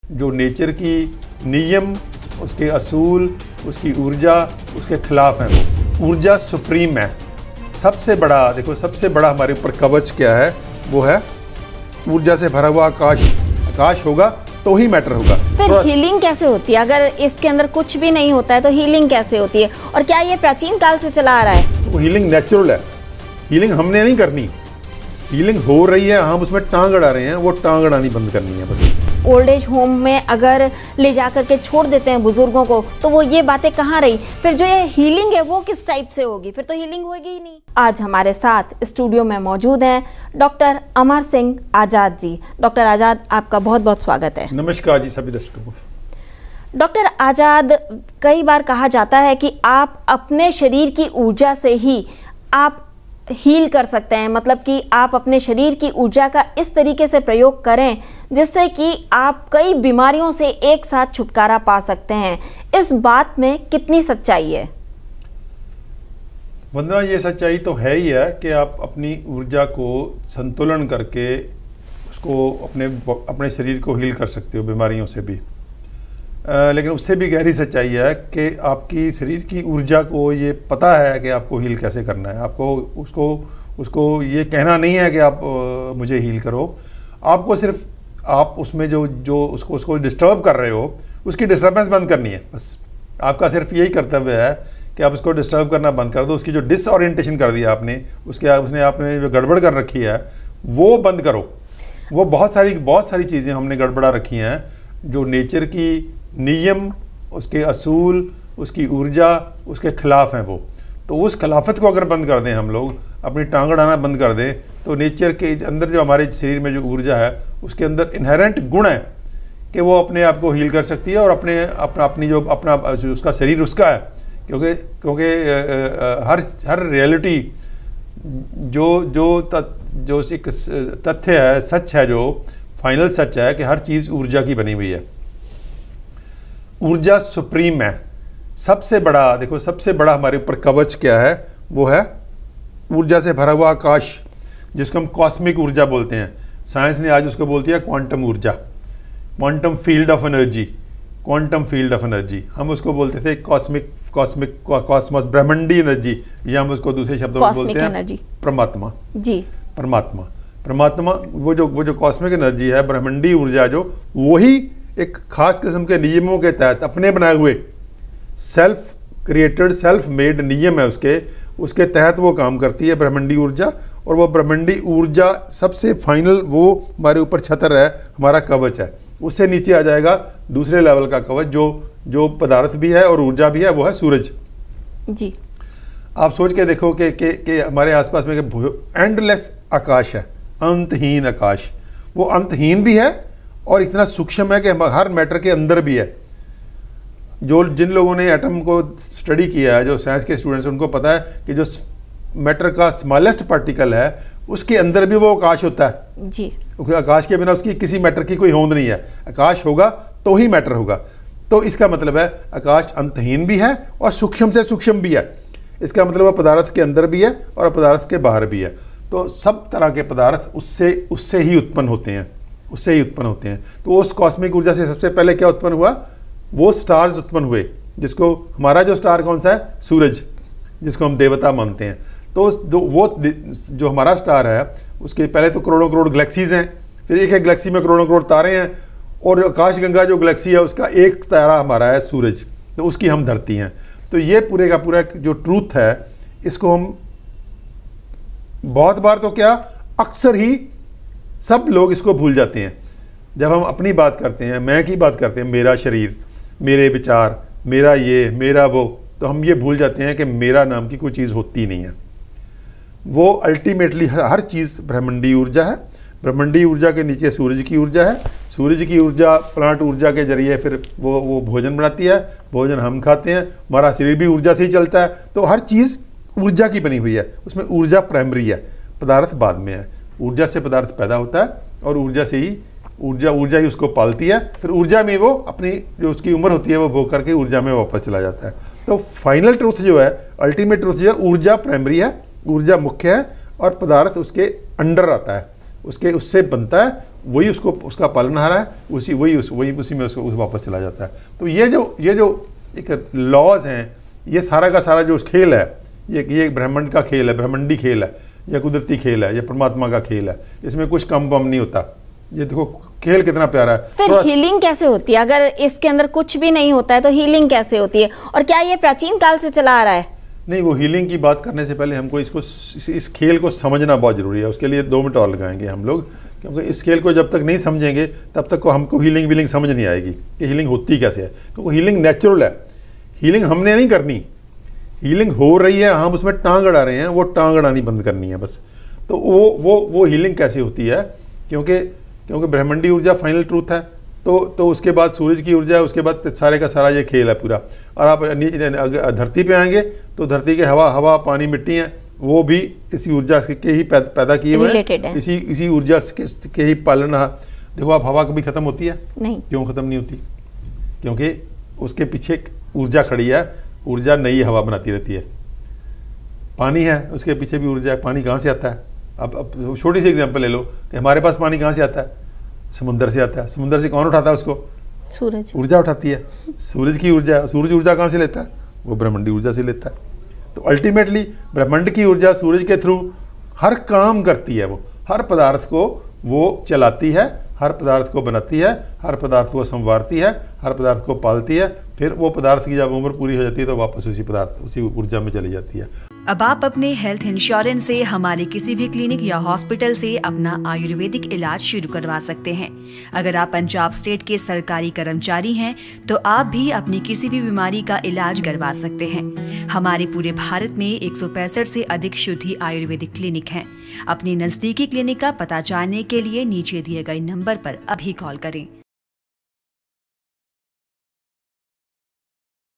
जो नेचर की नियम, उसके असूल, उसकी ऊर्जा, उसके खिलाफ हैं। वो ऊर्जा सुप्रीम है। सबसे बड़ा, देखो सबसे बड़ा हमारे ऊपर कवच क्या है, वो है ऊर्जा से भरा हुआ आकाश। आकाश होगा तो ही मैटर होगा। फिर हीलिंग कैसे होती है? अगर इसके अंदर कुछ भी नहीं होता है तो हीलिंग कैसे होती है, और क्या ये प्राचीन काल से चला आ रहा है? वो हीलिंग नेचुरल है। हीलिंग हमने नहीं करनी, हीलिंग हो रही है, हम उसमें टांग अड़ा रहे हैं, वो टांग अड़ानी बंद करनी है बस। ओल्ड एज होम में अगर ले जा करके छोड़ देते हैं बुजुर्गों को, तो वो ये बातें कहाँ रही? फिर जो ये हीलिंग है वो किस टाइप से होगी? फिर तो हीलिंग होगी ही नहीं। आज हमारे साथ स्टूडियो में मौजूद हैं डॉक्टर अमर सिंह आजाद जी। डॉक्टर आजाद, आपका बहुत बहुत स्वागत है। नमस्कार जी सभी दर्शकों को। डॉक्टर आजाद, कई बार कहा जाता है कि आप अपने शरीर की ऊर्जा से ही आप हील कर सकते हैं, मतलब कि आप अपने शरीर की ऊर्जा का इस तरीके से प्रयोग करें जिससे कि आप कई बीमारियों से एक साथ छुटकारा पा सकते हैं। इस बात में कितनी सच्चाई है? वंदना, ये सच्चाई तो है ही है कि आप अपनी ऊर्जा को संतुलन करके उसको अपने शरीर को हील कर सकते हो बीमारियों से भी। लेकिन उससे भी गहरी सच्चाई है कि आपकी शरीर की ऊर्जा को ये पता है कि आपको हील कैसे करना है। आपको उसको ये कहना नहीं है कि आप मुझे हील करो। आपको सिर्फ आप उसमें जो उसको डिस्टर्ब कर रहे हो, उसकी डिस्टर्बेंस बंद करनी है बस। आपका सिर्फ यही कर्तव्य है कि आप उसको डिस्टर्ब करना बंद कर दो। उसकी जो डिसओरिएंटेशन कर दिया आपने आपने जो गड़बड़ कर रखी है वो बंद करो। वो बहुत सारी चीज़ें हमने गड़बड़ा रखी हैं जो नेचर की नियम, उसके असूल, उसकी ऊर्जा, उसके खिलाफ हैं वो। तो उस खिलाफत को अगर बंद कर दें हम लोग, अपनी टांग अड़ाना बंद कर दें, तो नेचर के अंदर जो हमारे शरीर में जो ऊर्जा है उसके अंदर इनहेरेंट गुण है कि वो अपने आप को हील कर सकती है और अपना उसका शरीर उसका है। क्योंकि हर रियलिटी जो एक तथ्य है, सच है, जो फाइनल सच है कि हर चीज़ ऊर्जा की बनी हुई है। ऊर्जा सुप्रीम है। सबसे बड़ा, देखो सबसे बड़ा हमारे ऊपर कवच क्या है, वो है ऊर्जा से भरा हुआ आकाश, जिसको हम कॉस्मिक ऊर्जा बोलते हैं। साइंस ने आज उसको बोल दिया क्वांटम ऊर्जा, quantum field of energy, quantum field of energy. हम उसको बोलते थे कॉस्मोस, ब्रह्मांडी एनर्जी, या हम उसको दूसरे शब्दों में बोलते हैं परमात्मा जी। परमात्मा वो जो कॉस्मिक एनर्जी है, ब्रह्मांडी ऊर्जा, जो वही एक खास किस्म के नियमों के तहत अपने बनाए हुए सेल्फ क्रिएटेड, सेल्फ मेड नियम है उसके तहत वो काम करती है ब्रह्मांडी ऊर्जा। और वो ब्रह्मांडी ऊर्जा सबसे फाइनल, वो हमारे ऊपर छतर है, हमारा कवच है। उससे नीचे आ जाएगा दूसरे लेवल का कवच, जो पदार्थ भी है और ऊर्जा भी है, वो है सूरज जी। आप सोच के देखो कि हमारे आसपास में एंडलेस आकाश है, अंतहीन आकाश। वो अंतहीन भी है और इतना सूक्ष्म है कि हर मैटर के अंदर भी है। जिन लोगों ने एटम को स्टडी किया है, जो साइंस के स्टूडेंट्स, उनको पता है कि जो मैटर का स्मॉलेस्ट पार्टिकल है उसके अंदर भी वो आकाश होता है जी। आकाश के बिना उसकी किसी मैटर की कोई होंद नहीं है। आकाश होगा तो ही मैटर होगा। तो इसका मतलब है आकाश अंतहीन भी है और सूक्ष्म से सूक्ष्म भी है। इसका मतलब है पदार्थ के अंदर भी है और पदार्थ के बाहर भी है। तो सब तरह के पदार्थ उससे ही उत्पन्न होते हैं। तो उस कॉस्मिक ऊर्जा से सबसे पहले क्या उत्पन्न हुआ? वो स्टार्स उत्पन्न हुए, जिसको हमारा जो स्टार कौन सा है? सूरज, जिसको हम देवता मानते हैं। तो जो हमारा स्टार है, उसके पहले तो करोड़ों करोड़ गैलेक्सीज हैं, फिर एक गैलेक्सी में करोड़ों करोड़ तारे हैं, और आकाशगंगा जो गैलेक्सी है उसका एक तारा हमारा है सूरज, तो उसकी हम धरती हैं। तो ये पूरे का पूरा जो ट्रूथ है, इसको हम बहुत बार तो क्या, अक्सर ही सब लोग इसको भूल जाते हैं। जब हम अपनी बात करते हैं, मैं की बात करते हैं, मेरा शरीर, मेरे विचार, मेरा ये, मेरा वो, तो हम ये भूल जाते हैं कि मेरा नाम की कोई चीज़ होती नहीं है। वो अल्टीमेटली हर चीज़ ब्रह्मांडी ऊर्जा है। ब्रह्मांडी ऊर्जा के नीचे सूरज की ऊर्जा है। सूरज की ऊर्जा प्लांट ऊर्जा के जरिए फिर वो भोजन बनाती है, भोजन हम खाते हैं, हमारा शरीर भी ऊर्जा से ही चलता है। तो हर चीज़ ऊर्जा की बनी हुई है। उसमें ऊर्जा प्राइमरी है, पदार्थ बाद में है। ऊर्जा से पदार्थ पैदा होता है और ऊर्जा से ही ऊर्जा ही उसको पालती है। फिर ऊर्जा में वो अपनी जो उसकी उम्र होती है वो भोग करके ऊर्जा में वापस चला जाता है। तो फाइनल ट्रूथ जो है, अल्टीमेट ट्रूथ जो है, ऊर्जा प्राइमरी है, ऊर्जा मुख्य है और पदार्थ उसके अंडर आता है, उससे बनता है वही उसको उसका पालनहारा है, उसी में उसको वापस चला जाता है। तो ये जो एक लॉज हैं, ये सारा का सारा जो खेल है, ये ब्रह्मांड का खेल है, ब्रह्मांडी खेल है, या कुदरती खेल है, या परमात्मा का खेल है। इसमें कुछ कम बम नहीं होता। ये देखो खेल कितना प्यारा है। फिर हीलिंग कैसे होती है? अगर इसके अंदर कुछ भी नहीं होता है तो हीलिंग कैसे होती है? और क्या ये प्राचीन काल से चला आ रहा है? नहीं, वो हीलिंग की बात करने से पहले हमको इस खेल को समझना बहुत ज़रूरी है। उसके लिए 2 मिनट और लगाएंगे हम लोग, क्योंकि इस खेल को जब तक नहीं समझेंगे तब तक को हमको हीलिंग समझ नहीं आएगी कि हीलिंग होती कैसे है। क्योंकि हीलिंग नेचुरल है, हीलिंग हमने नहीं करनी, हीलिंग हो रही है, हम उसमें टांग अड़ा रहे हैं, वो टांग अड़ानी बंद करनी है बस। तो वो हीलिंग कैसे होती है? क्योंकि ब्रह्मांडी ऊर्जा फाइनल ट्रूथ है, तो उसके बाद सूरज की ऊर्जा है, उसके बाद सारे का सारा ये खेल है पूरा। और आप धरती पे आएंगे तो धरती के हवा पानी मिट्टी है, वो भी इसी ऊर्जा के ही पैदा किए हुए हैं, इसी ऊर्जा के ही पालन। देखो आप, हवा कभी खत्म होती है? नहीं। क्यों खत्म नहीं होती? क्योंकि उसके पीछे ऊर्जा खड़ी है, ऊर्जा नई हवा बनाती रहती है। पानी है, उसके पीछे भी ऊर्जा है। पानी कहाँ से आता है? अब छोटी सी एग्जांपल ले लो कि हमारे पास पानी कहाँ से आता है? समुद्र से आता है। समुद्र से कौन उठाता है उसको? सूरज। ऊर्जा उठाती है, सूरज की ऊर्जा। सूरज ऊर्जा कहाँ से लेता है? वो ब्रह्मांडी ऊर्जा से लेता है। तो अल्टीमेटली ब्रह्मांड की ऊर्जा सूरज के थ्रू हर काम करती है। वो हर पदार्थ को वो चलाती है, हर पदार्थ को बनाती है, हर पदार्थ को संवारती है, हर पदार्थ को पालती है। फिर वो पदार्थ की जब उम्र पूरी हो जाती है तो वापस उसी ऊर्जा में चली जाती है। अब आप अपने हेल्थ इंश्योरेंस से हमारे किसी भी क्लिनिक या हॉस्पिटल से अपना आयुर्वेदिक इलाज शुरू करवा सकते हैं। अगर आप पंजाब स्टेट के सरकारी कर्मचारी हैं तो आप भी अपनी किसी भी बीमारी का इलाज करवा सकते हैं। हमारे पूरे भारत में 165 से अधिक शुद्धि आयुर्वेदिक क्लिनिक हैं। अपनी नजदीकी क्लिनिक का पता जानने के लिए नीचे दिए गए नंबर पर अभी कॉल करें।